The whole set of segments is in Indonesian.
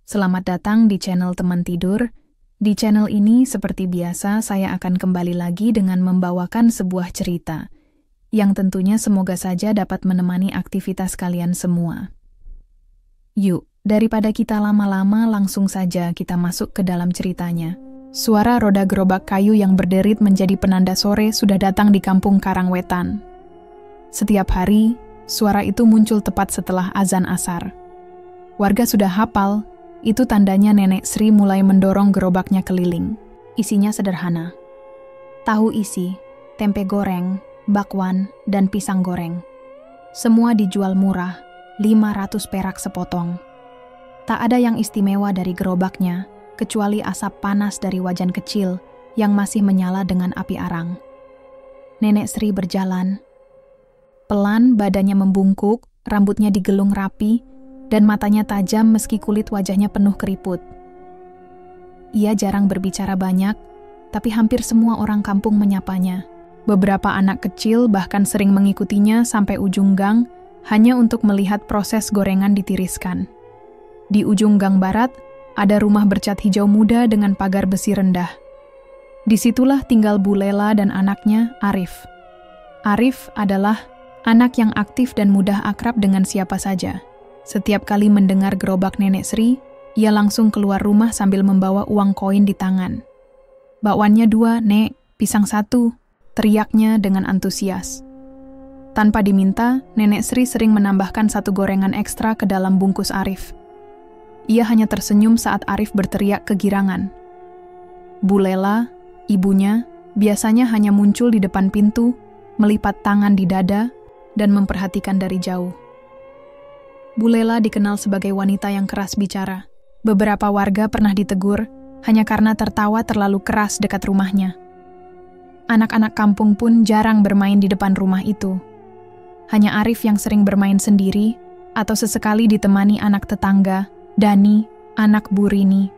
Selamat datang di channel Teman Tidur. Di channel ini, seperti biasa, saya akan kembali lagi dengan membawakan sebuah cerita, yang tentunya semoga saja dapat menemani aktivitas kalian semua. Yuk, daripada kita lama-lama, langsung saja kita masuk ke dalam ceritanya. Suara roda gerobak kayu yang berderit menjadi penanda sore sudah datang di kampung Karangwetan. Setiap hari, suara itu muncul tepat setelah azan asar. Warga sudah hafal, itu tandanya Nenek Sri mulai mendorong gerobaknya keliling. Isinya sederhana. Tahu isi, tempe goreng, bakwan, dan pisang goreng. Semua dijual murah, 500 perak sepotong. Tak ada yang istimewa dari gerobaknya, kecuali asap panas dari wajan kecil yang masih menyala dengan api arang. Nenek Sri berjalan. Pelan badannya membungkuk, rambutnya digelung rapi, dan matanya tajam meski kulit wajahnya penuh keriput. Ia jarang berbicara banyak, tapi hampir semua orang kampung menyapanya. Beberapa anak kecil bahkan sering mengikutinya sampai ujung gang, hanya untuk melihat proses gorengan ditiriskan. Di ujung gang barat, ada rumah bercat hijau muda dengan pagar besi rendah. Disitulah tinggal Bu Lela dan anaknya, Arif. Arif adalah anak yang aktif dan mudah akrab dengan siapa saja. Setiap kali mendengar gerobak Nenek Sri, ia langsung keluar rumah sambil membawa uang koin di tangan. "Bakwannya 2, Nek, pisang 1, teriaknya dengan antusias. Tanpa diminta, Nenek Sri sering menambahkan 1 gorengan ekstra ke dalam bungkus Arif. Ia hanya tersenyum saat Arif berteriak kegirangan. Bu Lela, ibunya, biasanya hanya muncul di depan pintu, melipat tangan di dada, dan memperhatikan dari jauh. Bu Lela dikenal sebagai wanita yang keras bicara. Beberapa warga pernah ditegur hanya karena tertawa terlalu keras dekat rumahnya. Anak-anak kampung pun jarang bermain di depan rumah itu. Hanya Arif yang sering bermain sendiri atau sesekali ditemani anak tetangga, Dani, anak Bu Rini.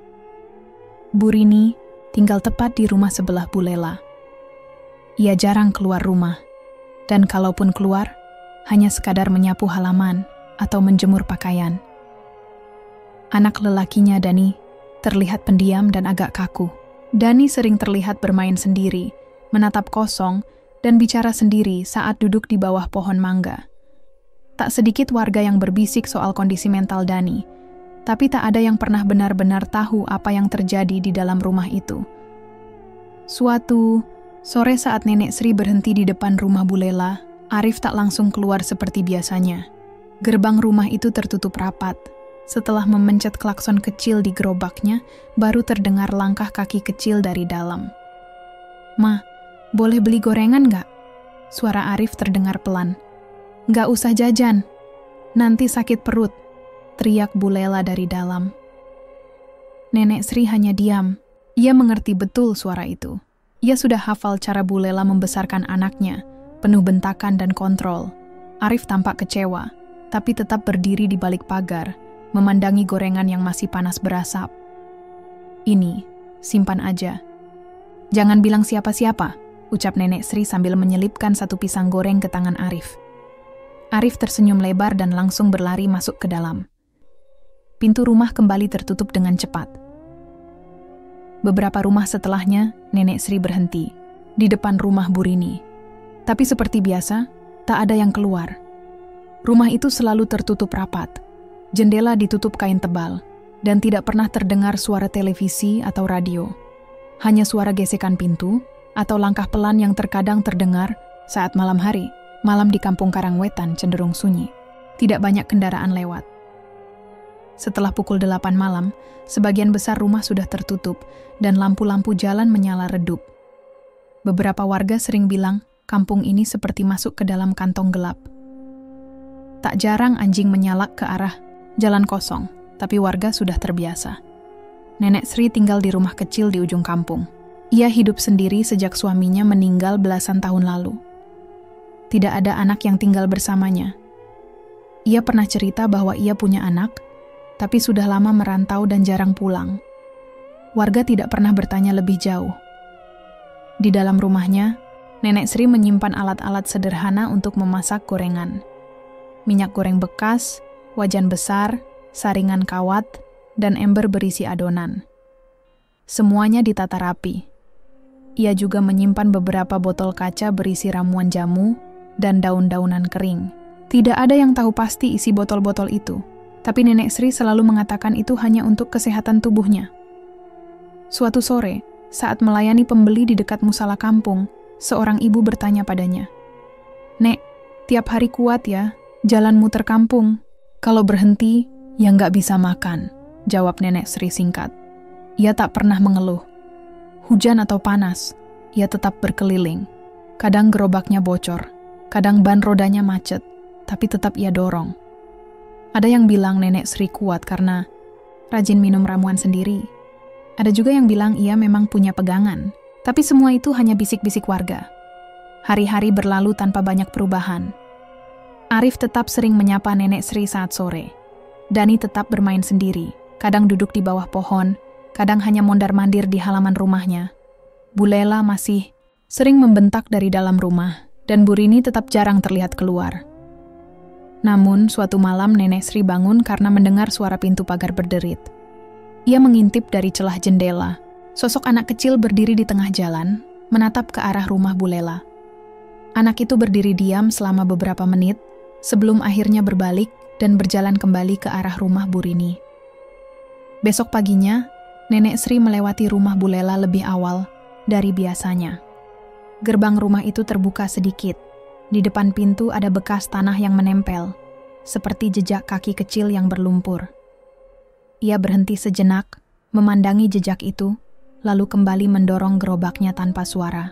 Bu Rini tinggal tepat di rumah sebelah Bu Lela. Ia jarang keluar rumah, dan kalaupun keluar, hanya sekadar menyapu halaman atau menjemur pakaian. Anak lelakinya, Dani, terlihat pendiam dan agak kaku. Dani sering terlihat bermain sendiri, menatap kosong, dan bicara sendiri saat duduk di bawah pohon mangga. Tak sedikit warga yang berbisik soal kondisi mental Dani, tapi tak ada yang pernah benar-benar tahu apa yang terjadi di dalam rumah itu. Suatu sore saat Nenek Sri berhenti di depan rumah Bu Lela, Arif tak langsung keluar seperti biasanya. Gerbang rumah itu tertutup rapat. Setelah memencet klakson kecil di gerobaknya, baru terdengar langkah kaki kecil dari dalam. "Ma, boleh beli gorengan nggak?" Suara Arif terdengar pelan. "Nggak usah jajan, nanti sakit perut," teriak Bu Lela dari dalam. Nenek Sri hanya diam. Ia mengerti betul suara itu. Ia sudah hafal cara Bu Lela membesarkan anaknya, penuh bentakan dan kontrol. Arif tampak kecewa, tapi tetap berdiri di balik pagar, memandangi gorengan yang masih panas berasap. "Ini, simpan aja. Jangan bilang siapa-siapa," ucap Nenek Sri sambil menyelipkan 1 pisang goreng ke tangan Arif. Arif tersenyum lebar dan langsung berlari masuk ke dalam. Pintu rumah kembali tertutup dengan cepat. Beberapa rumah setelahnya, Nenek Sri berhenti, di depan rumah Bu Rini. Tapi seperti biasa, tak ada yang keluar. Rumah itu selalu tertutup rapat, jendela ditutup kain tebal, dan tidak pernah terdengar suara televisi atau radio. Hanya suara gesekan pintu atau langkah pelan yang terkadang terdengar saat malam hari. Malam di kampung Karangwetan cenderung sunyi. Tidak banyak kendaraan lewat. Setelah pukul 8 malam, sebagian besar rumah sudah tertutup dan lampu-lampu jalan menyala redup. Beberapa warga sering bilang kampung ini seperti masuk ke dalam kantong gelap. Tak jarang anjing menyalak ke arah jalan kosong, tapi warga sudah terbiasa. Nenek Sri tinggal di rumah kecil di ujung kampung. Ia hidup sendiri sejak suaminya meninggal belasan tahun lalu. Tidak ada anak yang tinggal bersamanya. Ia pernah cerita bahwa ia punya anak, tapi sudah lama merantau dan jarang pulang. Warga tidak pernah bertanya lebih jauh. Di dalam rumahnya, Nenek Sri menyimpan alat-alat sederhana untuk memasak gorengan. Minyak goreng bekas, wajan besar, saringan kawat, dan ember berisi adonan. Semuanya ditata rapi. Ia juga menyimpan beberapa botol kaca berisi ramuan jamu dan daun-daunan kering. Tidak ada yang tahu pasti isi botol-botol itu, tapi Nenek Sri selalu mengatakan itu hanya untuk kesehatan tubuhnya. Suatu sore, saat melayani pembeli di dekat musala kampung, seorang ibu bertanya padanya, "Nek, tiap hari kuat ya, jalan muter kampung. Kalau berhenti, ya nggak bisa makan," jawab Nenek Sri singkat. Ia tak pernah mengeluh. Hujan atau panas, ia tetap berkeliling. Kadang gerobaknya bocor, kadang ban rodanya macet, tapi tetap ia dorong. Ada yang bilang Nenek Sri kuat karena rajin minum ramuan sendiri. Ada juga yang bilang ia memang punya pegangan, tapi semua itu hanya bisik-bisik warga. Hari-hari berlalu tanpa banyak perubahan. Arif tetap sering menyapa Nenek Sri saat sore. Dani tetap bermain sendiri, kadang duduk di bawah pohon, kadang hanya mondar-mandir di halaman rumahnya. Bu Lela masih sering membentak dari dalam rumah, dan Bu Rini tetap jarang terlihat keluar. Namun, suatu malam Nenek Sri bangun karena mendengar suara pintu pagar berderit. Ia mengintip dari celah jendela. Sosok anak kecil berdiri di tengah jalan, menatap ke arah rumah Bu Lela. Anak itu berdiri diam selama beberapa menit, sebelum akhirnya berbalik dan berjalan kembali ke arah rumah Bu Rini. Besok paginya, Nenek Sri melewati rumah Bu Lela lebih awal dari biasanya. Gerbang rumah itu terbuka sedikit. Di depan pintu ada bekas tanah yang menempel, seperti jejak kaki kecil yang berlumpur. Ia berhenti sejenak, memandangi jejak itu, lalu kembali mendorong gerobaknya tanpa suara.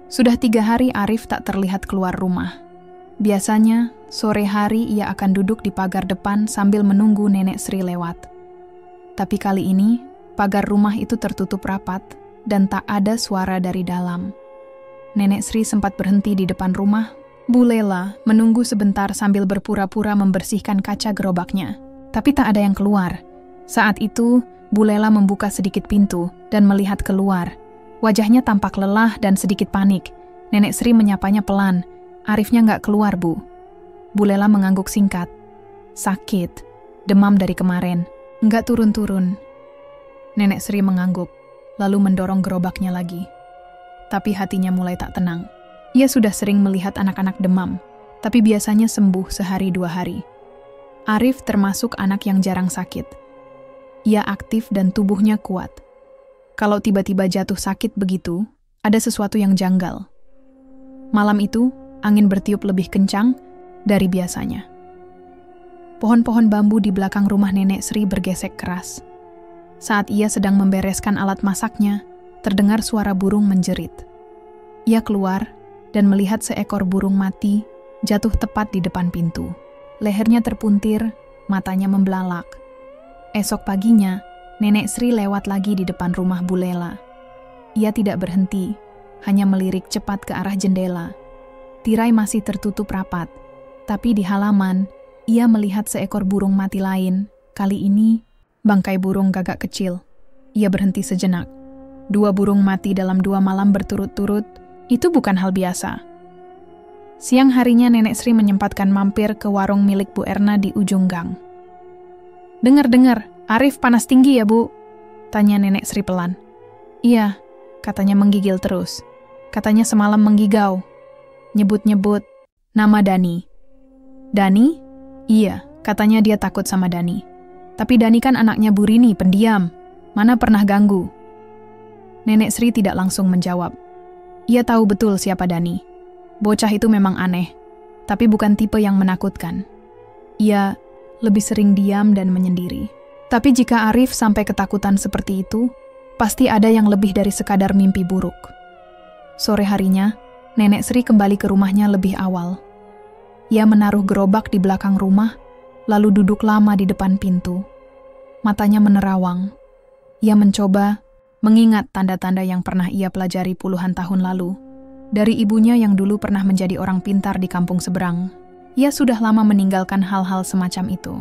Sudah 3 hari Arif tak terlihat keluar rumah. Biasanya, sore hari ia akan duduk di pagar depan sambil menunggu Nenek Sri lewat. Tapi kali ini, pagar rumah itu tertutup rapat dan tak ada suara dari dalam. Nenek Sri sempat berhenti di depan rumah. Bu Lela menunggu sebentar sambil berpura-pura membersihkan kaca gerobaknya. Tapi tak ada yang keluar. Saat itu, Bu Lela membuka sedikit pintu dan melihat keluar. Wajahnya tampak lelah dan sedikit panik. Nenek Sri menyapanya pelan. "Arifnya nggak keluar, Bu." Bu Lela mengangguk singkat. "Sakit, demam dari kemarin. Nggak turun-turun." Nenek Sri mengangguk, lalu mendorong gerobaknya lagi. Tapi hatinya mulai tak tenang. Ia sudah sering melihat anak-anak demam, tapi biasanya sembuh sehari 2 hari. Arif termasuk anak yang jarang sakit. Ia aktif dan tubuhnya kuat. Kalau tiba-tiba jatuh sakit begitu, ada sesuatu yang janggal. Malam itu, angin bertiup lebih kencang dari biasanya. Pohon-pohon bambu di belakang rumah Nenek Sri bergesek keras. Saat ia sedang membereskan alat masaknya, terdengar suara burung menjerit. Ia keluar dan melihat seekor burung mati jatuh tepat di depan pintu. Lehernya terpuntir, matanya membelalak. Esok paginya, Nenek Sri lewat lagi di depan rumah Bu Lela. Ia tidak berhenti, hanya melirik cepat ke arah jendela. Tirai masih tertutup rapat, tapi di halaman, ia melihat seekor burung mati lain. Kali ini, bangkai burung gagak kecil. Ia berhenti sejenak. 2 burung mati dalam 2 malam berturut-turut, itu bukan hal biasa. Siang harinya Nenek Sri menyempatkan mampir ke warung milik Bu Erna di ujung gang. "Dengar-dengar, Arif panas tinggi ya, Bu?" tanya Nenek Sri pelan. "Iya," katanya menggigil terus. Katanya semalam menggigau. Nyebut-nyebut nama Dani. "Dani?" "Iya," katanya dia takut sama Dani. "Tapi Dani kan anaknya Bu Rini, pendiam. Mana pernah ganggu?" Nenek Sri tidak langsung menjawab. Ia tahu betul siapa Dani. Bocah itu memang aneh, tapi bukan tipe yang menakutkan. Ia lebih sering diam dan menyendiri. Tapi jika Arif sampai ketakutan seperti itu, pasti ada yang lebih dari sekadar mimpi buruk. Sore harinya, Nenek Sri kembali ke rumahnya lebih awal. Ia menaruh gerobak di belakang rumah, lalu duduk lama di depan pintu. Matanya menerawang. Ia mencoba mengingat tanda-tanda yang pernah ia pelajari puluhan tahun lalu. Dari ibunya yang dulu pernah menjadi orang pintar di kampung seberang. Ia sudah lama meninggalkan hal-hal semacam itu.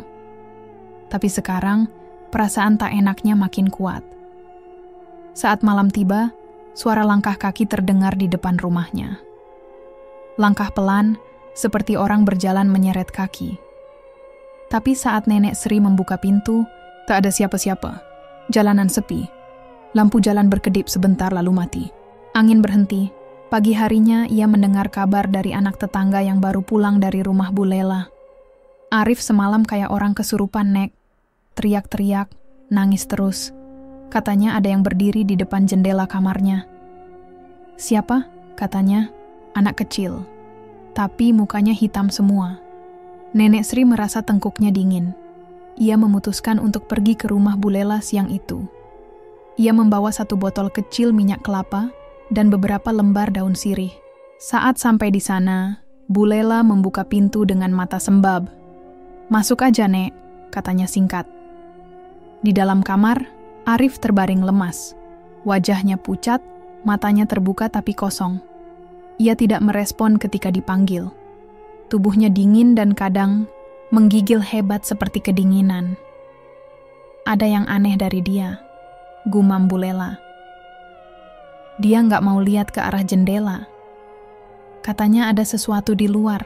Tapi sekarang, perasaan tak enaknya makin kuat. Saat malam tiba, suara langkah kaki terdengar di depan rumahnya. Langkah pelan, seperti orang berjalan menyeret kaki. Tapi saat Nenek Sri membuka pintu, Tak ada siapa-siapa. Jalanan sepi. Lampu jalan berkedip sebentar lalu mati. Angin berhenti. Pagi harinya ia mendengar kabar dari anak tetangga yang baru pulang dari rumah Bu Lela. Arif semalam kayak orang kesurupan, Nek. Teriak-teriak, nangis terus. Katanya ada yang berdiri di depan jendela kamarnya. Siapa? Katanya, anak kecil. Tapi mukanya hitam semua. Nenek Sri merasa tengkuknya dingin. Ia memutuskan untuk pergi ke rumah Bu Lela siang itu. Ia membawa 1 botol kecil minyak kelapa dan beberapa lembar daun sirih. Saat sampai di sana, Bu Lela membuka pintu dengan mata sembab. "Masuk aja, Nek," katanya singkat. Di dalam kamar, Arif terbaring lemas. Wajahnya pucat, matanya terbuka tapi kosong. Ia tidak merespon ketika dipanggil. Tubuhnya dingin dan kadang menggigil hebat seperti kedinginan. "Ada yang aneh dari dia," gumam Bu Lela. "Dia nggak mau lihat ke arah jendela. Katanya ada sesuatu di luar.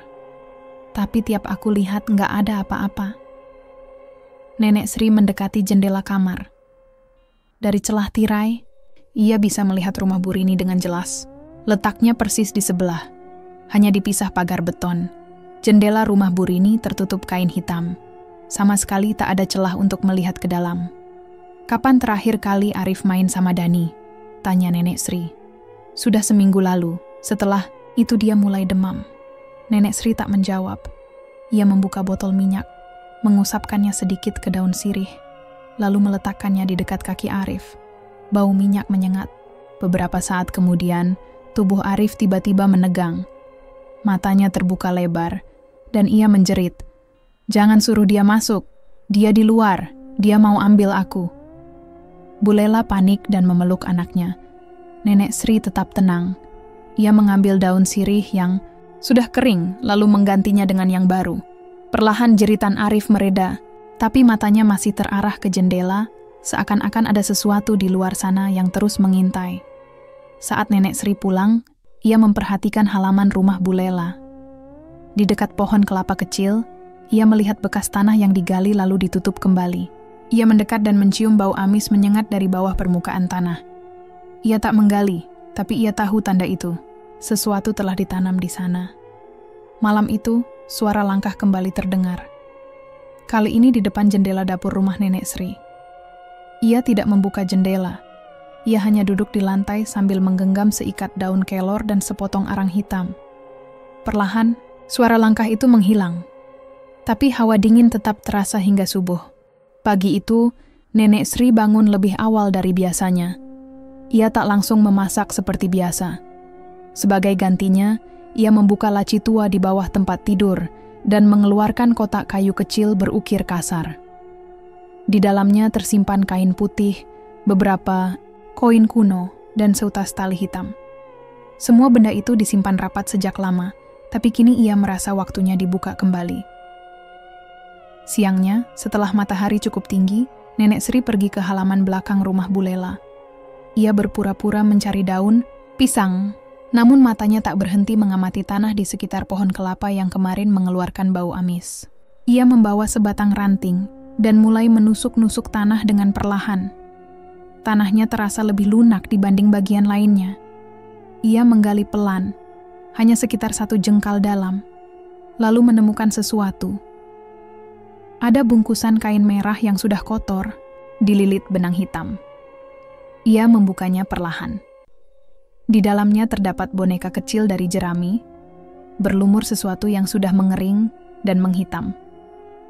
Tapi tiap aku lihat nggak ada apa-apa." Nenek Sri mendekati jendela kamar. Dari celah tirai, ia bisa melihat rumah Bu Rini dengan jelas. Letaknya persis di sebelah, hanya dipisah pagar beton. Jendela rumah Bu Rini tertutup kain hitam. Sama sekali tak ada celah untuk melihat ke dalam. "Kapan terakhir kali Arif main sama Dani?" tanya Nenek Sri. "Sudah seminggu lalu, setelah itu dia mulai demam." Nenek Sri tak menjawab. Ia membuka botol minyak, mengusapkannya sedikit ke daun sirih, lalu meletakkannya di dekat kaki Arif. Bau minyak menyengat. Beberapa saat kemudian, tubuh Arif tiba-tiba menegang. Matanya terbuka lebar, dan ia menjerit, "Jangan suruh dia masuk. Dia di luar. Dia mau ambil aku." Bu Lela panik dan memeluk anaknya. Nenek Sri tetap tenang. Ia mengambil daun sirih yang sudah kering, lalu menggantinya dengan yang baru. Perlahan jeritan Arif mereda, tapi matanya masih terarah ke jendela, seakan-akan ada sesuatu di luar sana yang terus mengintai. Saat Nenek Sri pulang, ia memperhatikan halaman rumah Bu Lela. Di dekat pohon kelapa kecil, ia melihat bekas tanah yang digali lalu ditutup kembali. Ia mendekat dan mencium bau amis menyengat dari bawah permukaan tanah. Ia tak menggali, tapi ia tahu tanda itu. Sesuatu telah ditanam di sana. Malam itu, suara langkah kembali terdengar. Kali ini di depan jendela dapur rumah Nenek Sri. Ia tidak membuka jendela. Ia hanya duduk di lantai sambil menggenggam seikat daun kelor dan sepotong arang hitam. Perlahan, suara langkah itu menghilang. Tapi hawa dingin tetap terasa hingga subuh. Pagi itu, Nenek Sri bangun lebih awal dari biasanya. Ia tak langsung memasak seperti biasa. Sebagai gantinya, ia membuka laci tua di bawah tempat tidur dan mengeluarkan kotak kayu kecil berukir kasar. Di dalamnya tersimpan kain putih, beberapa koin kuno, dan seutas tali hitam. Semua benda itu disimpan rapat sejak lama, tapi kini ia merasa waktunya dibuka kembali. Siangnya, setelah matahari cukup tinggi, Nenek Sri pergi ke halaman belakang rumah Bu Lela. Ia berpura-pura mencari daun, pisang, namun matanya tak berhenti mengamati tanah di sekitar pohon kelapa yang kemarin mengeluarkan bau amis. Ia membawa sebatang ranting dan mulai menusuk-nusuk tanah dengan perlahan. Tanahnya terasa lebih lunak dibanding bagian lainnya. Ia menggali pelan, hanya sekitar 1 jengkal dalam, lalu menemukan sesuatu. Ada bungkusan kain merah yang sudah kotor, dililit benang hitam. Ia membukanya perlahan. Di dalamnya terdapat boneka kecil dari jerami, berlumur sesuatu yang sudah mengering dan menghitam.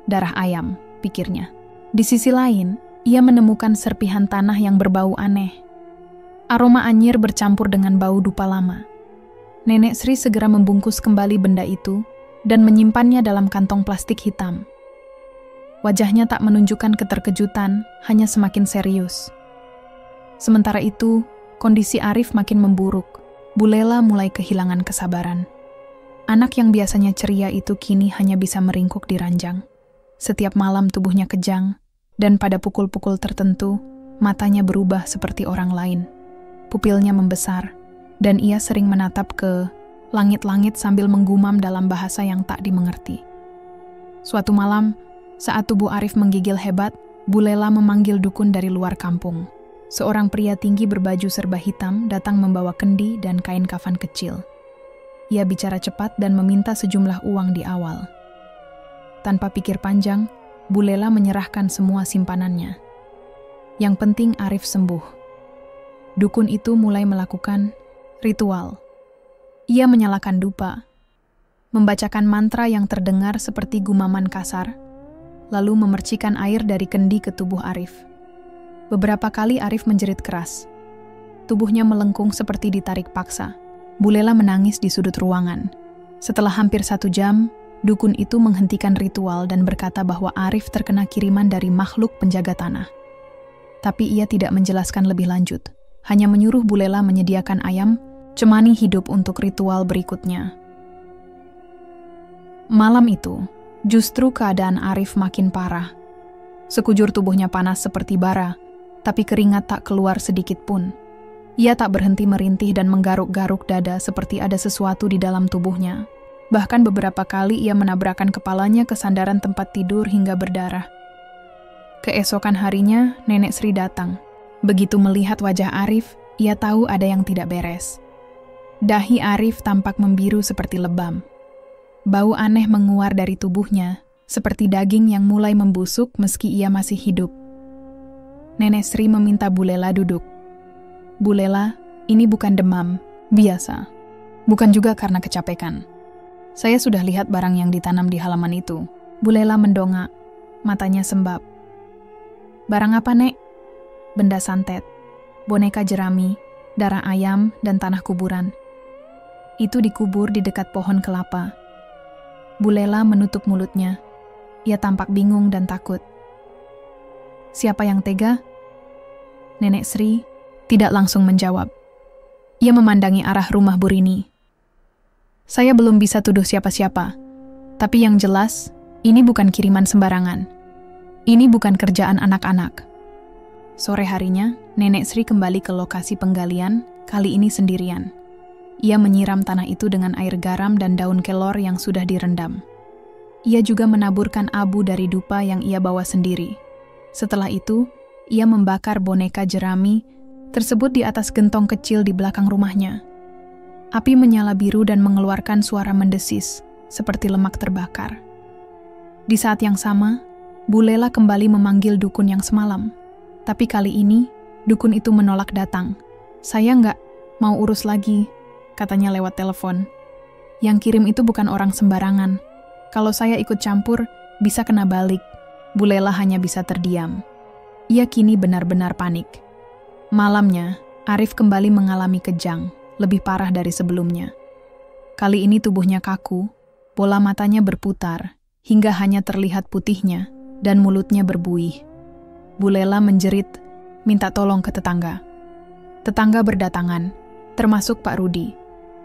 Darah ayam, pikirnya. Di sisi lain, ia menemukan serpihan tanah yang berbau aneh. Aroma anyir bercampur dengan bau dupa lama. Nenek Sri segera membungkus kembali benda itu dan menyimpannya dalam kantong plastik hitam. Wajahnya tak menunjukkan keterkejutan, hanya semakin serius. Sementara itu, kondisi Arif makin memburuk. Bu Lela mulai kehilangan kesabaran. Anak yang biasanya ceria itu kini hanya bisa meringkuk di ranjang. Setiap malam tubuhnya kejang, dan pada pukul-pukul tertentu, matanya berubah seperti orang lain. Pupilnya membesar, dan ia sering menatap ke langit-langit sambil menggumam dalam bahasa yang tak dimengerti. Suatu malam, saat tubuh Arif menggigil hebat, Bu Lela memanggil dukun dari luar kampung. Seorang pria tinggi berbaju serba hitam datang membawa kendi dan kain kafan kecil. Ia bicara cepat dan meminta sejumlah uang di awal. Tanpa pikir panjang, Bu Lela menyerahkan semua simpanannya. Yang penting Arif sembuh. Dukun itu mulai melakukan ritual. Ia menyalakan dupa, membacakan mantra yang terdengar seperti gumaman kasar, lalu memercikan air dari kendi ke tubuh Arif. Beberapa kali Arif menjerit keras. Tubuhnya melengkung seperti ditarik paksa. Bu Lela menangis di sudut ruangan. Setelah hampir 1 jam, dukun itu menghentikan ritual dan berkata bahwa Arif terkena kiriman dari makhluk penjaga tanah. Tapi ia tidak menjelaskan lebih lanjut. Hanya menyuruh Bu Lela menyediakan ayam, cemani hidup untuk ritual berikutnya. Malam itu, justru keadaan Arif makin parah. Sekujur tubuhnya panas seperti bara, tapi keringat tak keluar sedikit pun. Ia tak berhenti merintih dan menggaruk-garuk dada seperti ada sesuatu di dalam tubuhnya. Bahkan beberapa kali ia menabrakkan kepalanya ke sandaran tempat tidur hingga berdarah. Keesokan harinya, Nenek Sri datang. Begitu melihat wajah Arif, ia tahu ada yang tidak beres. Dahi Arif tampak membiru seperti lebam. Bau aneh menguar dari tubuhnya, seperti daging yang mulai membusuk meski ia masih hidup. Nenek Sri meminta Bu Lela duduk. Bu Lela, ini bukan demam, biasa. Bukan juga karena kecapekan. Saya sudah lihat barang yang ditanam di halaman itu. Bu Lela mendongak, matanya sembab. Barang apa, Nek? Benda santet, boneka jerami, darah ayam, dan tanah kuburan. Itu dikubur di dekat pohon kelapa. Bu Lela menutup mulutnya. Ia tampak bingung dan takut. Siapa yang tega? Nenek Sri tidak langsung menjawab. Ia memandangi arah rumah Bu Rini. Saya belum bisa tuduh siapa-siapa, tapi yang jelas, ini bukan kiriman sembarangan. Ini bukan kerjaan anak-anak. Sore harinya, Nenek Sri kembali ke lokasi penggalian, kali ini sendirian. Ia menyiram tanah itu dengan air garam dan daun kelor yang sudah direndam. Ia juga menaburkan abu dari dupa yang ia bawa sendiri. Setelah itu, ia membakar boneka jerami tersebut di atas gentong kecil di belakang rumahnya. Api menyala biru dan mengeluarkan suara mendesis, seperti lemak terbakar. Di saat yang sama, Bu Lela kembali memanggil dukun yang semalam. Tapi kali ini, dukun itu menolak datang. Saya nggak mau urus lagi, katanya lewat telepon. Yang kirim itu bukan orang sembarangan. Kalau saya ikut campur, bisa kena balik. Bu Lela hanya bisa terdiam. Ia kini benar-benar panik. Malamnya, Arif kembali mengalami kejang, lebih parah dari sebelumnya. Kali ini tubuhnya kaku, bola matanya berputar, hingga hanya terlihat putihnya, dan mulutnya berbuih. Bu Lela menjerit, minta tolong ke tetangga. Tetangga berdatangan, termasuk Pak Rudi,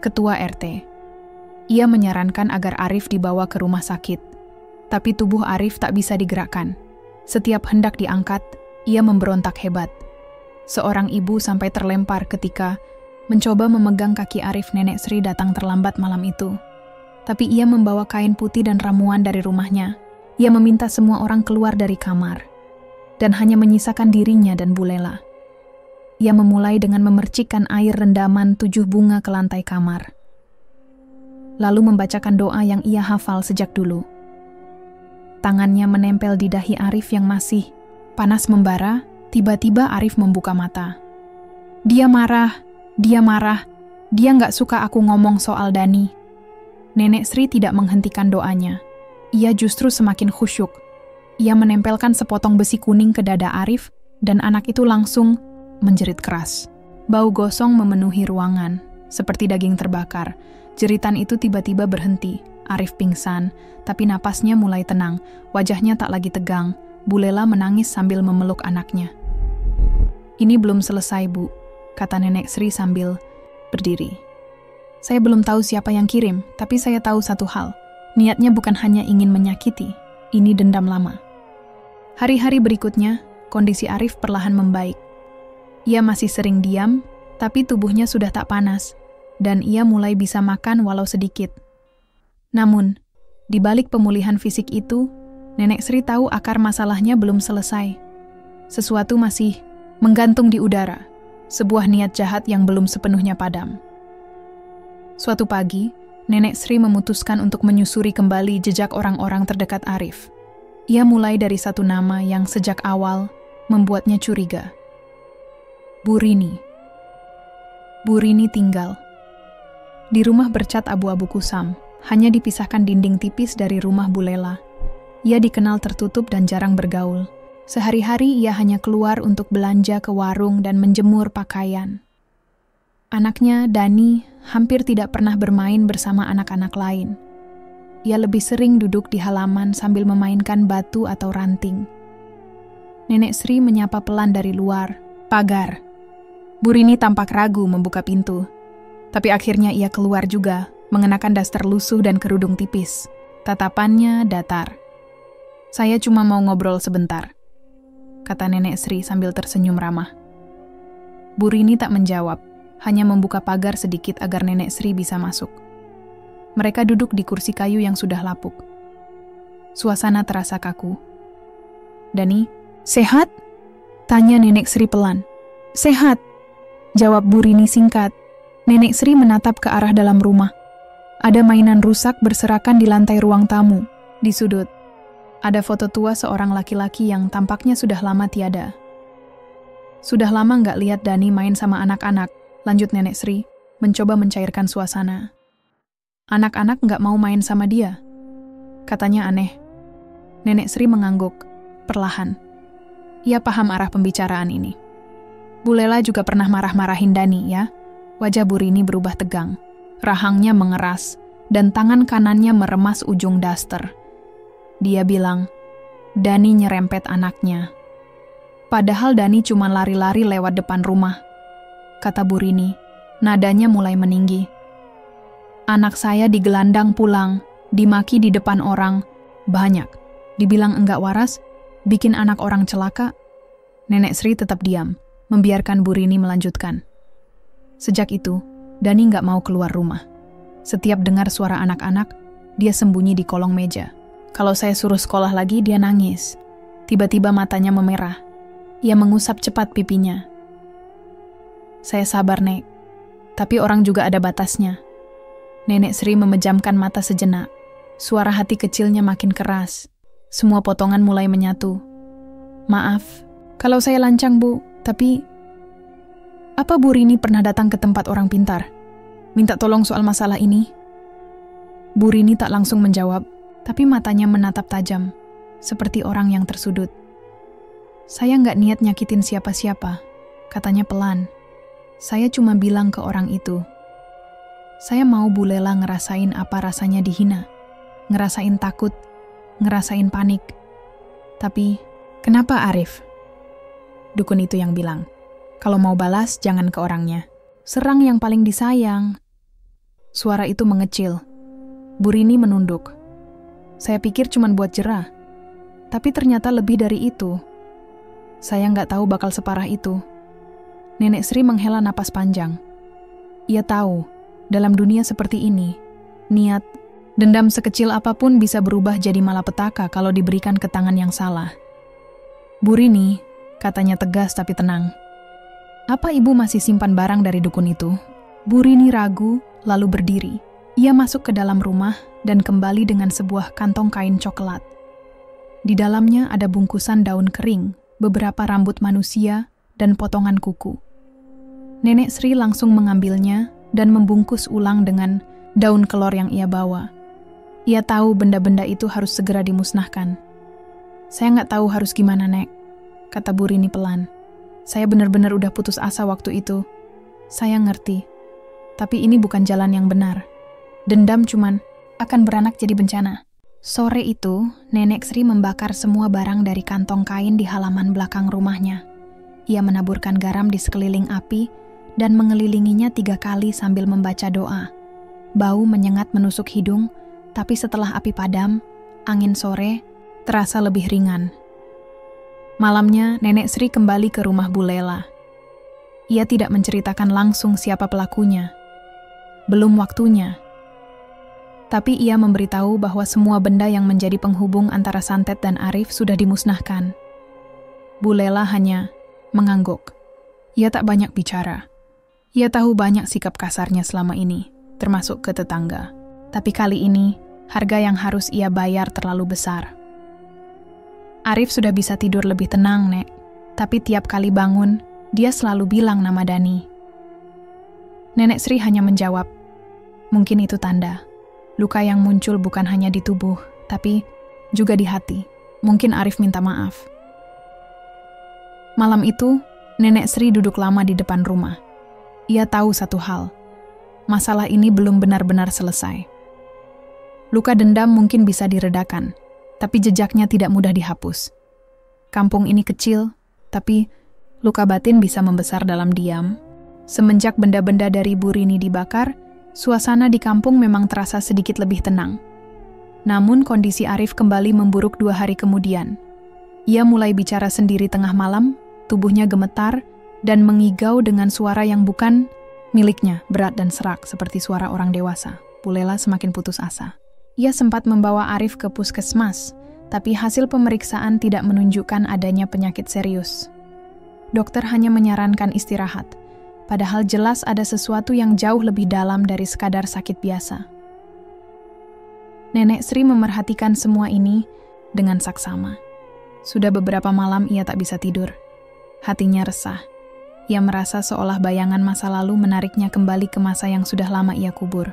ketua RT. Ia menyarankan agar Arif dibawa ke rumah sakit, tapi tubuh Arif tak bisa digerakkan. Setiap hendak diangkat, ia memberontak hebat. Seorang ibu sampai terlempar ketika mencoba memegang kaki Arif. Nenek Sri datang terlambat malam itu. Tapi ia membawa kain putih dan ramuan dari rumahnya. Ia meminta semua orang keluar dari kamar, dan hanya menyisakan dirinya dan Bu Lela. Ia memulai dengan memercikkan air rendaman 7 bunga ke lantai kamar. Lalu membacakan doa yang ia hafal sejak dulu. Tangannya menempel di dahi Arif yang masih panas membara. Tiba-tiba Arif membuka mata. Dia marah, dia nggak suka aku ngomong soal Dani. Nenek Sri tidak menghentikan doanya. Ia justru semakin khusyuk. Ia menempelkan sepotong besi kuning ke dada Arif, dan anak itu langsung menjerit keras. Bau gosong memenuhi ruangan, seperti daging terbakar. Jeritan itu tiba-tiba berhenti. Arif pingsan, tapi napasnya mulai tenang. Wajahnya tak lagi tegang. Bu Lela menangis sambil memeluk anaknya. Ini belum selesai, Bu, kata Nenek Sri sambil berdiri. Saya belum tahu siapa yang kirim, tapi saya tahu satu hal. Niatnya bukan hanya ingin menyakiti, ini dendam lama. Hari-hari berikutnya, kondisi Arif perlahan membaik. Ia masih sering diam, tapi tubuhnya sudah tak panas, dan ia mulai bisa makan walau sedikit. Namun, di balik pemulihan fisik itu, Nenek Sri tahu akar masalahnya belum selesai. Sesuatu masih menggantung di udara, sebuah niat jahat yang belum sepenuhnya padam. Suatu pagi, Nenek Sri memutuskan untuk menyusuri kembali jejak orang-orang terdekat Arif. Ia mulai dari satu nama yang sejak awal membuatnya curiga. Bu Rini. Bu Rini tinggal di rumah bercat abu-abu kusam, hanya dipisahkan dinding tipis dari rumah Bu Lela. Ia dikenal tertutup dan jarang bergaul. Sehari-hari ia hanya keluar untuk belanja ke warung dan menjemur pakaian. Anaknya, Dani, hampir tidak pernah bermain bersama anak-anak lain. Ia lebih sering duduk di halaman sambil memainkan batu atau ranting. Nenek Sri menyapa pelan dari luar, pagar. Bu Rini tampak ragu membuka pintu. Tapi akhirnya ia keluar juga, mengenakan daster lusuh dan kerudung tipis. Tatapannya datar. "Saya cuma mau ngobrol sebentar," kata Nenek Sri sambil tersenyum ramah. Bu Rini tak menjawab, hanya membuka pagar sedikit agar Nenek Sri bisa masuk. Mereka duduk di kursi kayu yang sudah lapuk. Suasana terasa kaku. "Dani, sehat?" tanya Nenek Sri pelan. "Sehat," jawab Bu Rini singkat. Nenek Sri menatap ke arah dalam rumah. Ada mainan rusak berserakan di lantai ruang tamu. Di sudut, ada foto tua seorang laki-laki yang tampaknya sudah lama tiada. "Sudah lama nggak lihat Dani main sama anak-anak," lanjut Nenek Sri, mencoba mencairkan suasana. "Anak-anak nggak mau main sama dia," katanya aneh. Nenek Sri mengangguk, perlahan. Ia paham arah pembicaraan ini. Bu Lela juga pernah marah-marahin Dani, ya? Wajah Bu Rini berubah tegang. Rahangnya mengeras, dan tangan kanannya meremas ujung daster. Dia bilang, Dani nyerempet anaknya. Padahal Dani cuma lari-lari lewat depan rumah. Kata Bu Rini, nadanya mulai meninggi. "Anak saya digelandang pulang, dimaki di depan orang, banyak. Dibilang enggak waras, bikin anak orang celaka." Nenek Sri tetap diam, membiarkan Bu Rini melanjutkan. Sejak itu, Dani nggak mau keluar rumah. Setiap dengar suara anak-anak, dia sembunyi di kolong meja. Kalau saya suruh sekolah lagi, dia nangis. Tiba-tiba matanya memerah. Ia mengusap cepat pipinya. "Saya sabar, Nek. Tapi orang juga ada batasnya." Nenek Sri memejamkan mata sejenak. Suara hati kecilnya makin keras. Semua potongan mulai menyatu. "Maaf, kalau saya lancang, Bu, tapi... Apa Bu Rini pernah datang ke tempat orang pintar? Minta tolong soal masalah ini?" Bu Rini tak langsung menjawab, tapi matanya menatap tajam, seperti orang yang tersudut. "Saya nggak niat nyakitin siapa-siapa," katanya pelan. "Saya cuma bilang ke orang itu. Saya mau Bu Lela ngerasain apa rasanya dihina, ngerasain takut, ngerasain panik. Tapi, kenapa Arif?" Dukun itu yang bilang, "Kalau mau balas, jangan ke orangnya. Serang yang paling disayang." Suara itu mengecil. Bu Rini menunduk. "Saya pikir cuma buat jerah. Tapi ternyata lebih dari itu. Saya nggak tahu bakal separah itu." Nenek Sri menghela napas panjang. Ia tahu, dalam dunia seperti ini, niat, dendam sekecil apapun bisa berubah jadi malapetaka kalau diberikan ke tangan yang salah. "Bu Rini," katanya tegas tapi tenang. "Apa ibu masih simpan barang dari dukun itu?" Bu Rini ragu, lalu berdiri. Ia masuk ke dalam rumah dan kembali dengan sebuah kantong kain coklat. Di dalamnya ada bungkusan daun kering, beberapa rambut manusia, dan potongan kuku. Nenek Sri langsung mengambilnya dan membungkus ulang dengan daun kelor yang ia bawa. Ia tahu benda-benda itu harus segera dimusnahkan. "Saya nggak tahu harus gimana, Nek," kata Bu Rini pelan. "Saya benar-benar udah putus asa waktu itu. Saya ngerti. Tapi ini bukan jalan yang benar. Dendam cuman akan beranak jadi bencana." Sore itu, Nenek Sri membakar semua barang dari kantong kain di halaman belakang rumahnya. Ia menaburkan garam di sekeliling api dan mengelilinginya 3 kali sambil membaca doa. Bau menyengat menusuk hidung, tapi setelah api padam, angin sore terasa lebih ringan. Malamnya, Nenek Sri kembali ke rumah Bu Lela. Ia tidak menceritakan langsung siapa pelakunya. Belum waktunya. Tapi ia memberitahu bahwa semua benda yang menjadi penghubung antara Santet dan Arif sudah dimusnahkan. Bu Lela hanya mengangguk. Ia tak banyak bicara. Ia tahu banyak sikap kasarnya selama ini, termasuk ke tetangga. Tapi kali ini, harga yang harus ia bayar terlalu besar. Arif sudah bisa tidur lebih tenang, Nek. Tapi tiap kali bangun, dia selalu bilang nama Dani. Nenek Sri hanya menjawab, mungkin itu tanda. Luka yang muncul bukan hanya di tubuh, tapi juga di hati. Mungkin Arif minta maaf. Malam itu, Nenek Sri duduk lama di depan rumah. Ia tahu satu hal, masalah ini belum benar-benar selesai. Luka dendam mungkin bisa diredakan, tapi jejaknya tidak mudah dihapus. Kampung ini kecil, tapi luka batin bisa membesar dalam diam. Semenjak benda-benda dari Bu Rini dibakar, suasana di kampung memang terasa sedikit lebih tenang. Namun kondisi Arif kembali memburuk 2 hari kemudian. Ia mulai bicara sendiri tengah malam, tubuhnya gemetar, dan mengigau dengan suara yang bukan miliknya, berat dan serak seperti suara orang dewasa. Bu Lela semakin putus asa. Ia sempat membawa Arif ke puskesmas, tapi hasil pemeriksaan tidak menunjukkan adanya penyakit serius. Dokter hanya menyarankan istirahat, padahal jelas ada sesuatu yang jauh lebih dalam dari sekadar sakit biasa. Nenek Sri memerhatikan semua ini dengan saksama. Sudah beberapa malam ia tak bisa tidur. Hatinya resah. Ia merasa seolah bayangan masa lalu menariknya kembali ke masa yang sudah lama ia kubur.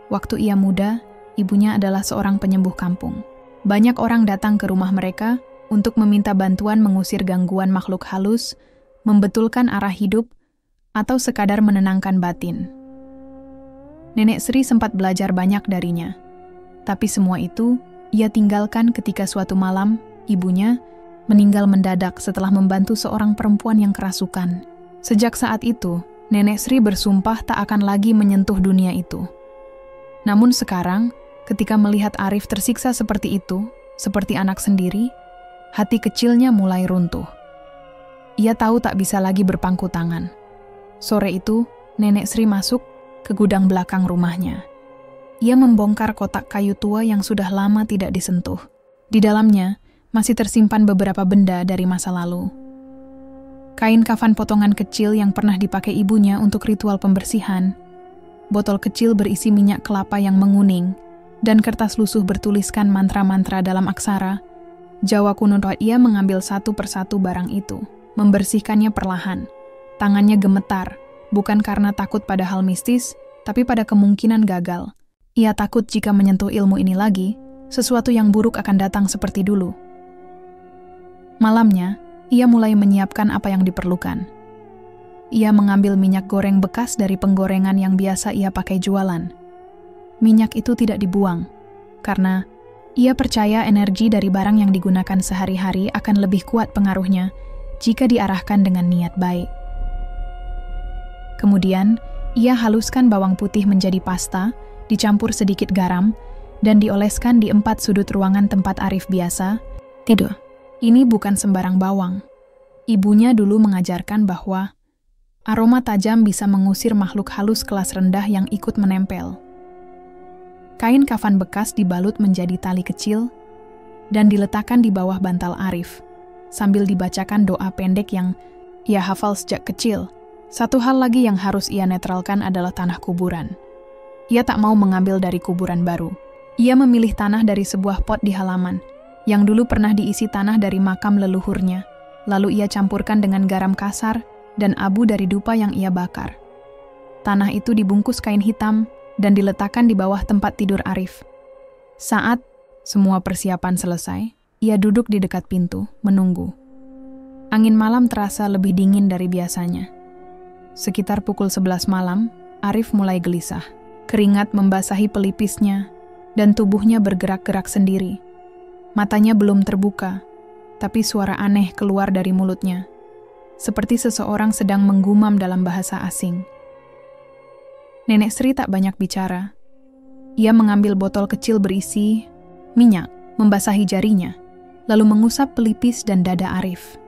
Waktu ia muda, ibunya adalah seorang penyembuh kampung. Banyak orang datang ke rumah mereka untuk meminta bantuan mengusir gangguan makhluk halus, membetulkan arah hidup, atau sekadar menenangkan batin. Nenek Sri sempat belajar banyak darinya. Tapi semua itu ia tinggalkan ketika suatu malam ibunya meninggal mendadak setelah membantu seorang perempuan yang kerasukan. Sejak saat itu, Nenek Sri bersumpah tak akan lagi menyentuh dunia itu. Namun sekarang, ketika melihat Arif tersiksa seperti itu, seperti anak sendiri, hati kecilnya mulai runtuh. Ia tahu tak bisa lagi berpangku tangan. Sore itu, Nenek Sri masuk ke gudang belakang rumahnya. Ia membongkar kotak kayu tua yang sudah lama tidak disentuh. Di dalamnya, masih tersimpan beberapa benda dari masa lalu. Kain kafan potongan kecil yang pernah dipakai ibunya untuk ritual pembersihan, botol kecil berisi minyak kelapa yang menguning, dan kertas lusuh bertuliskan mantra-mantra dalam aksara Jawa kuno. Ia mengambil satu persatu barang itu, membersihkannya perlahan. Tangannya gemetar, bukan karena takut pada hal mistis, tapi pada kemungkinan gagal. Ia takut jika menyentuh ilmu ini lagi, sesuatu yang buruk akan datang seperti dulu. Malamnya, ia mulai menyiapkan apa yang diperlukan. Ia mengambil minyak goreng bekas dari penggorengan yang biasa ia pakai jualan. Minyak itu tidak dibuang, karena ia percaya energi dari barang yang digunakan sehari-hari akan lebih kuat pengaruhnya jika diarahkan dengan niat baik. Kemudian, ia haluskan bawang putih menjadi pasta, dicampur sedikit garam, dan dioleskan di 4 sudut ruangan tempat Arif biasa tidur. Ini bukan sembarang bawang. Ibunya dulu mengajarkan bahwa aroma tajam bisa mengusir makhluk halus kelas rendah yang ikut menempel. Kain kafan bekas dibalut menjadi tali kecil dan diletakkan di bawah bantal Arif, sambil dibacakan doa pendek yang ia hafal sejak kecil. Satu hal lagi yang harus ia netralkan adalah tanah kuburan. Ia tak mau mengambil dari kuburan baru. Ia memilih tanah dari sebuah pot di halaman, yang dulu pernah diisi tanah dari makam leluhurnya, lalu ia campurkan dengan garam kasar dan abu dari dupa yang ia bakar. Tanah itu dibungkus kain hitam dan diletakkan di bawah tempat tidur Arif. Saat semua persiapan selesai, ia duduk di dekat pintu, menunggu. Angin malam terasa lebih dingin dari biasanya. Sekitar pukul 11 malam, Arif mulai gelisah. Keringat membasahi pelipisnya, dan tubuhnya bergerak-gerak sendiri. Matanya belum terbuka, tapi suara aneh keluar dari mulutnya, seperti seseorang sedang menggumam dalam bahasa asing. Nenek Sri tak banyak bicara. Ia mengambil botol kecil berisi minyak, membasahi jarinya, lalu mengusap pelipis dan dada Arif.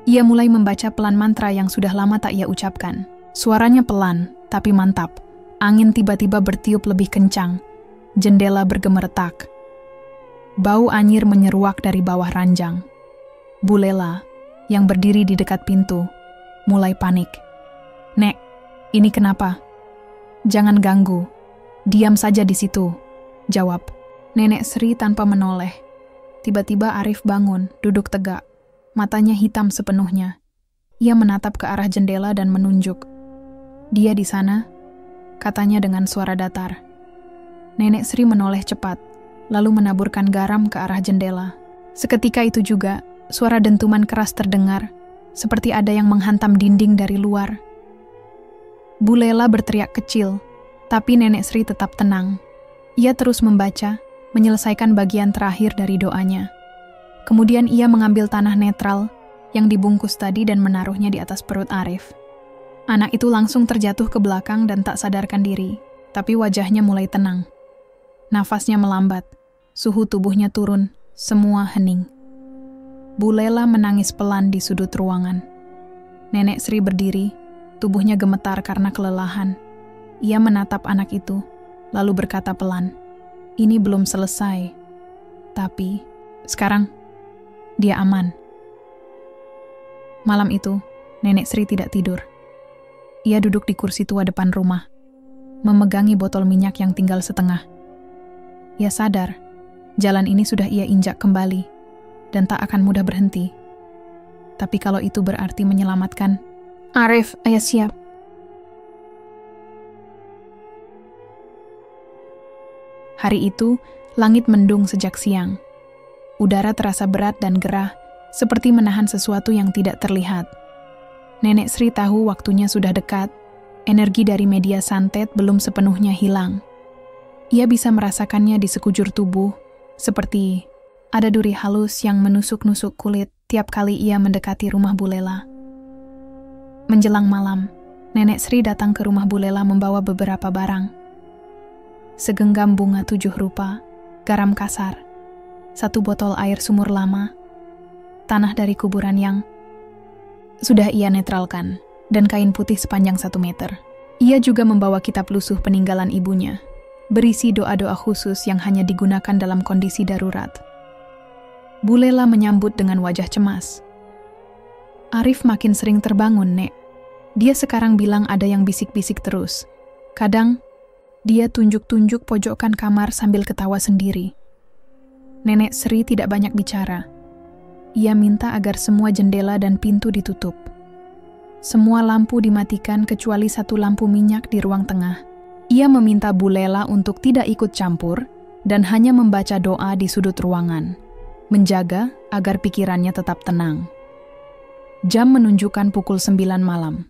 Ia mulai membaca pelan mantra yang sudah lama tak ia ucapkan. Suaranya pelan, tapi mantap. Angin tiba-tiba bertiup lebih kencang. Jendela bergemeretak. Bau anyir menyeruak dari bawah ranjang. Bu Lela, yang berdiri di dekat pintu, mulai panik. "Nek, ini kenapa?" "Jangan ganggu. Diam saja di situ," jawab Nenek Sri tanpa menoleh. Tiba-tiba Arif bangun, duduk tegak. Matanya hitam sepenuhnya. Ia menatap ke arah jendela dan menunjuk. "Dia di sana," katanya dengan suara datar. Nenek Sri menoleh cepat, lalu menaburkan garam ke arah jendela. Seketika itu juga, suara dentuman keras terdengar, seperti ada yang menghantam dinding dari luar. Bu Lela berteriak kecil, tapi Nenek Sri tetap tenang. Ia terus membaca, menyelesaikan bagian terakhir dari doanya. Kemudian ia mengambil tanah netral yang dibungkus tadi dan menaruhnya di atas perut Arif. Anak itu langsung terjatuh ke belakang dan tak sadarkan diri, tapi wajahnya mulai tenang. Nafasnya melambat, suhu tubuhnya turun, semua hening. Bu Lela menangis pelan di sudut ruangan. Nenek Sri berdiri, tubuhnya gemetar karena kelelahan. Ia menatap anak itu, lalu berkata pelan, "Ini belum selesai. Tapi, sekarang, dia aman." Malam itu, Nenek Sri tidak tidur. Ia duduk di kursi tua depan rumah, memegangi botol minyak yang tinggal setengah. Ia sadar, jalan ini sudah ia injak kembali, dan tak akan mudah berhenti. Tapi kalau itu berarti menyelamatkan, "Arif, ayah siap." Hari itu, langit mendung sejak siang. Udara terasa berat dan gerah, seperti menahan sesuatu yang tidak terlihat. Nenek Sri tahu waktunya sudah dekat, energi dari media santet belum sepenuhnya hilang. Ia bisa merasakannya di sekujur tubuh, seperti ada duri halus yang menusuk-nusuk kulit tiap kali ia mendekati rumah Bu Lela. Menjelang malam, Nenek Sri datang ke rumah Bu Lela membawa beberapa barang. Segenggam bunga 7 rupa, garam kasar, 1 botol air sumur lama, tanah dari kuburan yang sudah ia netralkan, dan kain putih sepanjang 1 meter. Ia juga membawa kitab lusuh peninggalan ibunya, berisi doa-doa khusus yang hanya digunakan dalam kondisi darurat. Bu Lela menyambut dengan wajah cemas. "Arif makin sering terbangun, Nek. Dia sekarang bilang ada yang bisik-bisik terus. Kadang, dia tunjuk-tunjuk pojokan kamar sambil ketawa sendiri." Nenek Sri tidak banyak bicara. Ia minta agar semua jendela dan pintu ditutup. Semua lampu dimatikan kecuali 1 lampu minyak di ruang tengah. Ia meminta Bu Lela untuk tidak ikut campur dan hanya membaca doa di sudut ruangan, menjaga agar pikirannya tetap tenang. Jam menunjukkan pukul 9 malam.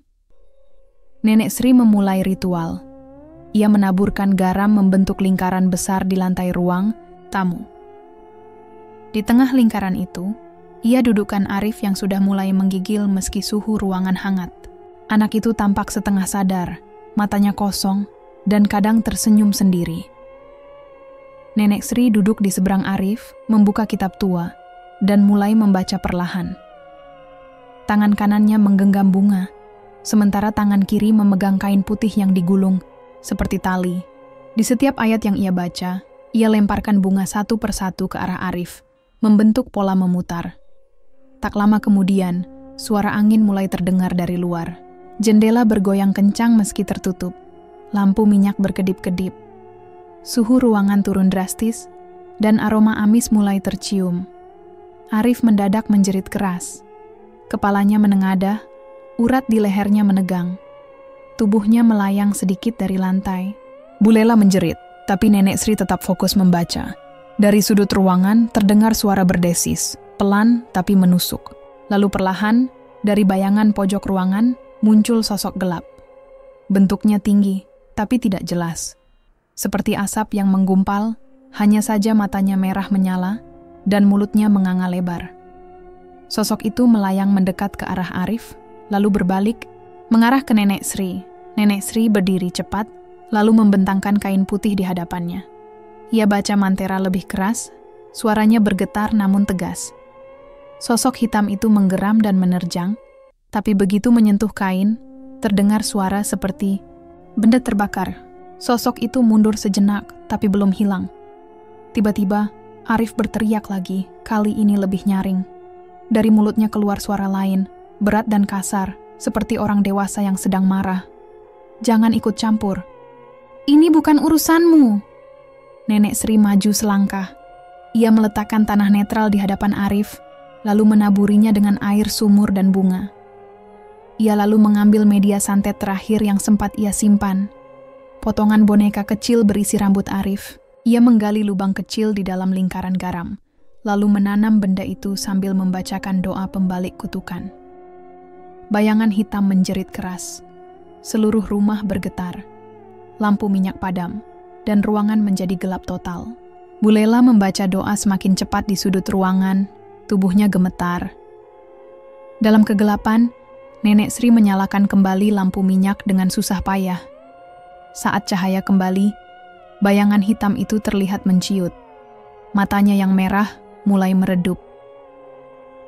Nenek Sri memulai ritual. Ia menaburkan garam membentuk lingkaran besar di lantai ruang tamu. Di tengah lingkaran itu, ia dudukkan Arif yang sudah mulai menggigil meski suhu ruangan hangat. Anak itu tampak setengah sadar, matanya kosong, dan kadang tersenyum sendiri. Nenek Sri duduk di seberang Arif, membuka kitab tua, dan mulai membaca perlahan. Tangan kanannya menggenggam bunga, sementara tangan kiri memegang kain putih yang digulung, seperti tali. Di setiap ayat yang ia baca, ia lemparkan bunga 1 persatu ke arah Arif, membentuk pola memutar. Tak lama kemudian, suara angin mulai terdengar dari luar. Jendela bergoyang kencang meski tertutup. Lampu minyak berkedip-kedip. Suhu ruangan turun drastis, dan aroma amis mulai tercium. Arif mendadak menjerit keras. Kepalanya menengadah, urat di lehernya menegang. Tubuhnya melayang sedikit dari lantai. Bu Lela menjerit, tapi Nenek Sri tetap fokus membaca. Dari sudut ruangan terdengar suara berdesis, pelan tapi menusuk. Lalu perlahan, dari bayangan pojok ruangan, muncul sosok gelap. Bentuknya tinggi, tapi tidak jelas. Seperti asap yang menggumpal, hanya saja matanya merah menyala, dan mulutnya menganga lebar. Sosok itu melayang mendekat ke arah Arif, lalu berbalik, mengarah ke Nenek Sri. Nenek Sri berdiri cepat, lalu membentangkan kain putih di hadapannya. Ia baca mantera lebih keras, suaranya bergetar namun tegas. Sosok hitam itu menggeram dan menerjang, tapi begitu menyentuh kain, terdengar suara seperti benda terbakar. Sosok itu mundur sejenak, tapi belum hilang. Tiba-tiba, Arif berteriak lagi, kali ini lebih nyaring. Dari mulutnya keluar suara lain, berat dan kasar, seperti orang dewasa yang sedang marah. "Jangan ikut campur. Ini bukan urusanmu." Nenek Sri maju selangkah. Ia meletakkan tanah netral di hadapan Arif, lalu menaburinya dengan air sumur dan bunga. Ia lalu mengambil media santet terakhir yang sempat ia simpan. Potongan boneka kecil berisi rambut Arif. Ia menggali lubang kecil di dalam lingkaran garam, lalu menanam benda itu sambil membacakan doa pembalik kutukan. Bayangan hitam menjerit keras. Seluruh rumah bergetar. Lampu minyak padam, dan ruangan menjadi gelap total. Bu Lela membaca doa semakin cepat di sudut ruangan, tubuhnya gemetar. Dalam kegelapan, Nenek Sri menyalakan kembali lampu minyak dengan susah payah. Saat cahaya kembali, bayangan hitam itu terlihat menciut. Matanya yang merah mulai meredup.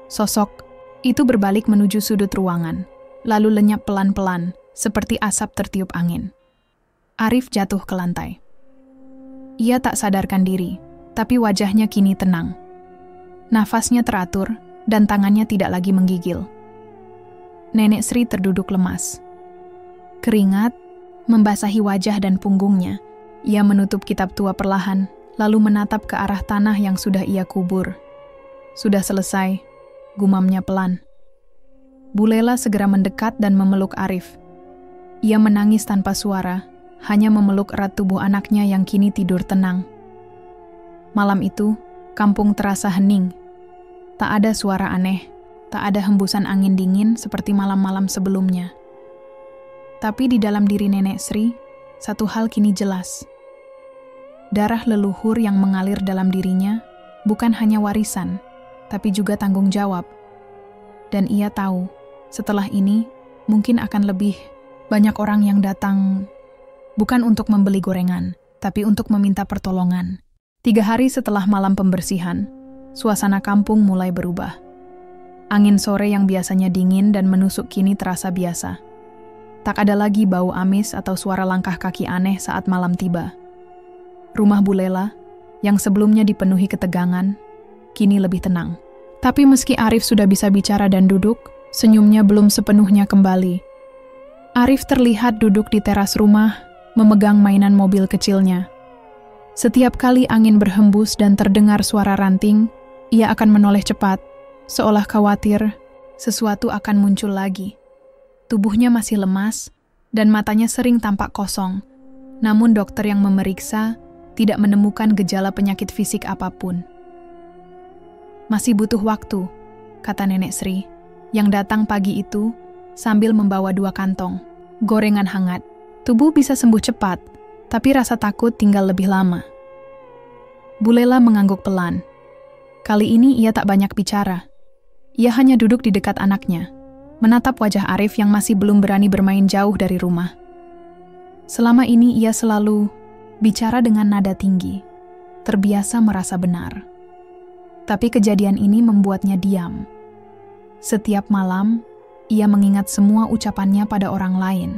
Sosok itu berbalik menuju sudut ruangan, lalu lenyap pelan-pelan, seperti asap tertiup angin. Arif jatuh ke lantai. Ia tak sadarkan diri, tapi wajahnya kini tenang. Nafasnya teratur, dan tangannya tidak lagi menggigil. Nenek Sri terduduk lemas. Keringat membasahi wajah dan punggungnya. Ia menutup kitab tua perlahan, lalu menatap ke arah tanah yang sudah ia kubur. "Sudah selesai," gumamnya pelan. Bu Lela segera mendekat dan memeluk Arif. Ia menangis tanpa suara, hanya memeluk erat tubuh anaknya yang kini tidur tenang. Malam itu, kampung terasa hening. Tak ada suara aneh, tak ada hembusan angin dingin seperti malam-malam sebelumnya. Tapi di dalam diri Nenek Sri, satu hal kini jelas. Darah leluhur yang mengalir dalam dirinya bukan hanya warisan, tapi juga tanggung jawab. Dan ia tahu, setelah ini mungkin akan lebih banyak orang yang datang, bukan untuk membeli gorengan, tapi untuk meminta pertolongan. 3 hari setelah malam pembersihan, suasana kampung mulai berubah. Angin sore yang biasanya dingin dan menusuk kini terasa biasa. Tak ada lagi bau amis atau suara langkah kaki aneh saat malam tiba. Rumah Bu Lela, yang sebelumnya dipenuhi ketegangan, kini lebih tenang. Tapi meski Arif sudah bisa bicara dan duduk, senyumnya belum sepenuhnya kembali. Arif terlihat duduk di teras rumah, memegang mainan mobil kecilnya. Setiap kali angin berhembus dan terdengar suara ranting, ia akan menoleh cepat, seolah khawatir sesuatu akan muncul lagi. Tubuhnya masih lemas, dan matanya sering tampak kosong. Namun dokter yang memeriksa tidak menemukan gejala penyakit fisik apapun. "Masih butuh waktu," kata Nenek Sri, yang datang pagi itu sambil membawa 2 kantong gorengan hangat. "Tubuh bisa sembuh cepat, tapi rasa takut tinggal lebih lama." Bu Lela mengangguk pelan. Kali ini ia tak banyak bicara. Ia hanya duduk di dekat anaknya, menatap wajah Arif yang masih belum berani bermain jauh dari rumah. Selama ini ia selalu bicara dengan nada tinggi, terbiasa merasa benar. Tapi kejadian ini membuatnya diam. Setiap malam, ia mengingat semua ucapannya pada orang lain,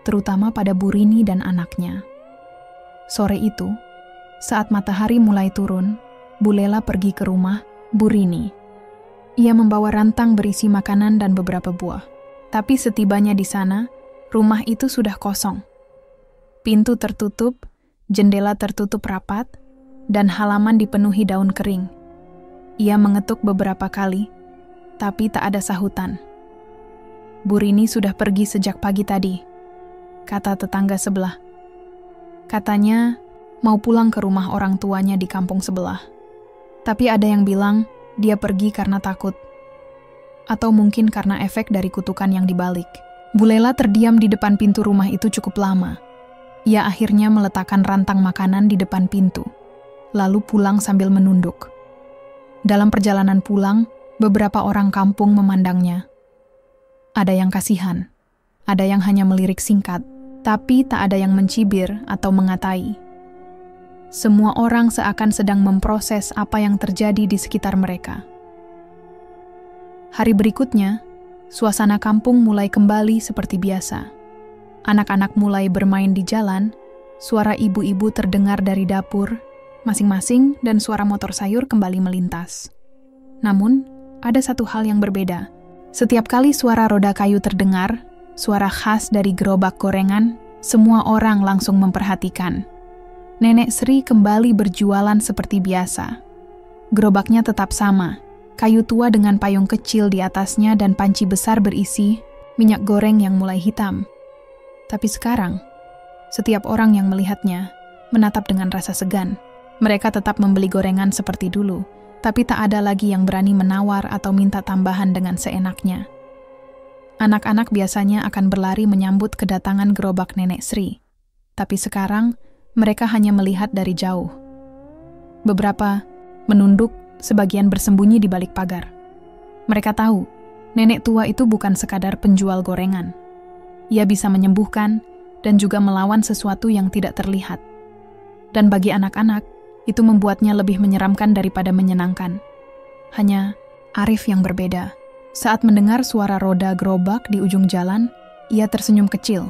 terutama pada Bu Rini dan anaknya. Sore itu, saat matahari mulai turun, Bu Lela pergi ke rumah Bu Rini. Ia membawa rantang berisi makanan dan beberapa buah. Tapi setibanya di sana, rumah itu sudah kosong. Pintu tertutup, jendela tertutup rapat, dan halaman dipenuhi daun kering. Ia mengetuk beberapa kali, tapi tak ada sahutan. "Bu Rini sudah pergi sejak pagi tadi," kata tetangga sebelah. Katanya mau pulang ke rumah orang tuanya di kampung sebelah. Tapi ada yang bilang dia pergi karena takut. Atau mungkin karena efek dari kutukan yang dibalik. Bu Lela terdiam di depan pintu rumah itu cukup lama. Ia akhirnya meletakkan rantang makanan di depan pintu, lalu pulang sambil menunduk. Dalam perjalanan pulang, beberapa orang kampung memandangnya. Ada yang kasihan, ada yang hanya melirik singkat, tapi tak ada yang mencibir atau mengatai. Semua orang seakan sedang memproses apa yang terjadi di sekitar mereka. Hari berikutnya, suasana kampung mulai kembali seperti biasa. Anak-anak mulai bermain di jalan, suara ibu-ibu terdengar dari dapur, masing-masing dan suara motor sayur kembali melintas. Namun, ada satu hal yang berbeda. Setiap kali suara roda kayu terdengar, suara khas dari gerobak gorengan, semua orang langsung memperhatikan. Nenek Sri kembali berjualan seperti biasa. Gerobaknya tetap sama, kayu tua dengan payung kecil di atasnya dan panci besar berisi minyak goreng yang mulai hitam. Tapi sekarang, setiap orang yang melihatnya menatap dengan rasa segan. Mereka tetap membeli gorengan seperti dulu, tapi tak ada lagi yang berani menawar atau minta tambahan dengan seenaknya. Anak-anak biasanya akan berlari menyambut kedatangan gerobak Nenek Sri, tapi sekarang mereka hanya melihat dari jauh. Beberapa menunduk, sebagian bersembunyi di balik pagar. Mereka tahu, nenek tua itu bukan sekadar penjual gorengan. Ia bisa menyembuhkan dan juga melawan sesuatu yang tidak terlihat. Dan bagi anak-anak, itu membuatnya lebih menyeramkan daripada menyenangkan. Hanya Arif yang berbeda. Saat mendengar suara roda gerobak di ujung jalan, ia tersenyum kecil.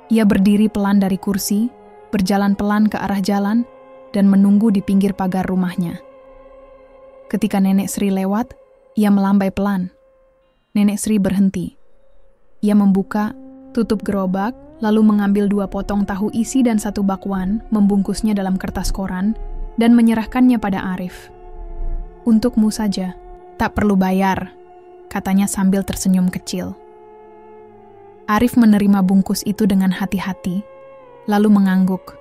Ia berdiri pelan dari kursi, berjalan pelan ke arah jalan, dan menunggu di pinggir pagar rumahnya. Ketika Nenek Sri lewat, ia melambai pelan. Nenek Sri berhenti. Ia membuka, tutup gerobak, lalu mengambil 2 potong tahu isi dan 1 bakwan, membungkusnya dalam kertas koran, dan menyerahkannya pada Arif. "Untukmu saja, tak perlu bayar," katanya sambil tersenyum kecil. Arif menerima bungkus itu dengan hati-hati, lalu mengangguk.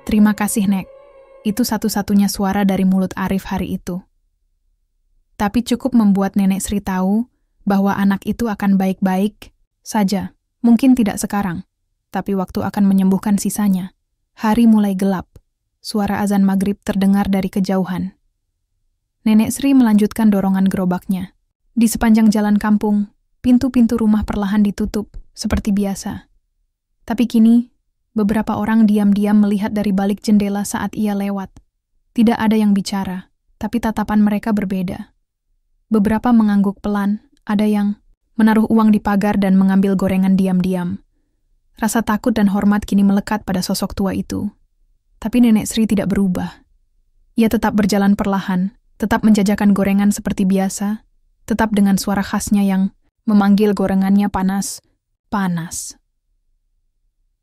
"Terima kasih, Nek." Itu satu-satunya suara dari mulut Arif hari itu. Tapi cukup membuat Nenek Sri tahu bahwa anak itu akan baik-baik saja. Mungkin tidak sekarang, tapi waktu akan menyembuhkan sisanya. Hari mulai gelap. Suara azan maghrib terdengar dari kejauhan. Nenek Sri melanjutkan dorongan gerobaknya. Di sepanjang jalan kampung, pintu-pintu rumah perlahan ditutup, seperti biasa. Tapi kini, beberapa orang diam-diam melihat dari balik jendela saat ia lewat. Tidak ada yang bicara, tapi tatapan mereka berbeda. Beberapa mengangguk pelan, ada yang menaruh uang di pagar dan mengambil gorengan diam-diam. Rasa takut dan hormat kini melekat pada sosok tua itu. Tapi Nenek Sri tidak berubah. Ia tetap berjalan perlahan, tetap menjajakan gorengan seperti biasa, tetap dengan suara khasnya yang memanggil gorengannya panas, panas.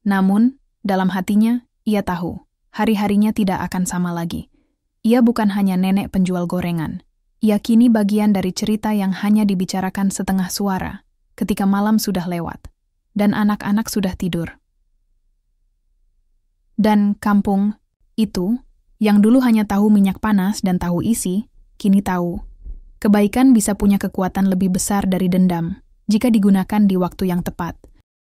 Namun, dalam hatinya, ia tahu, hari-harinya tidak akan sama lagi. Ia bukan hanya nenek penjual gorengan. Ia kini bagian dari cerita yang hanya dibicarakan setengah suara, ketika malam sudah lewat, dan anak-anak sudah tidur. Dan kampung itu, yang dulu hanya tahu minyak panas dan tahu isi, kini tahu. Kebaikan bisa punya kekuatan lebih besar dari dendam, jika digunakan di waktu yang tepat.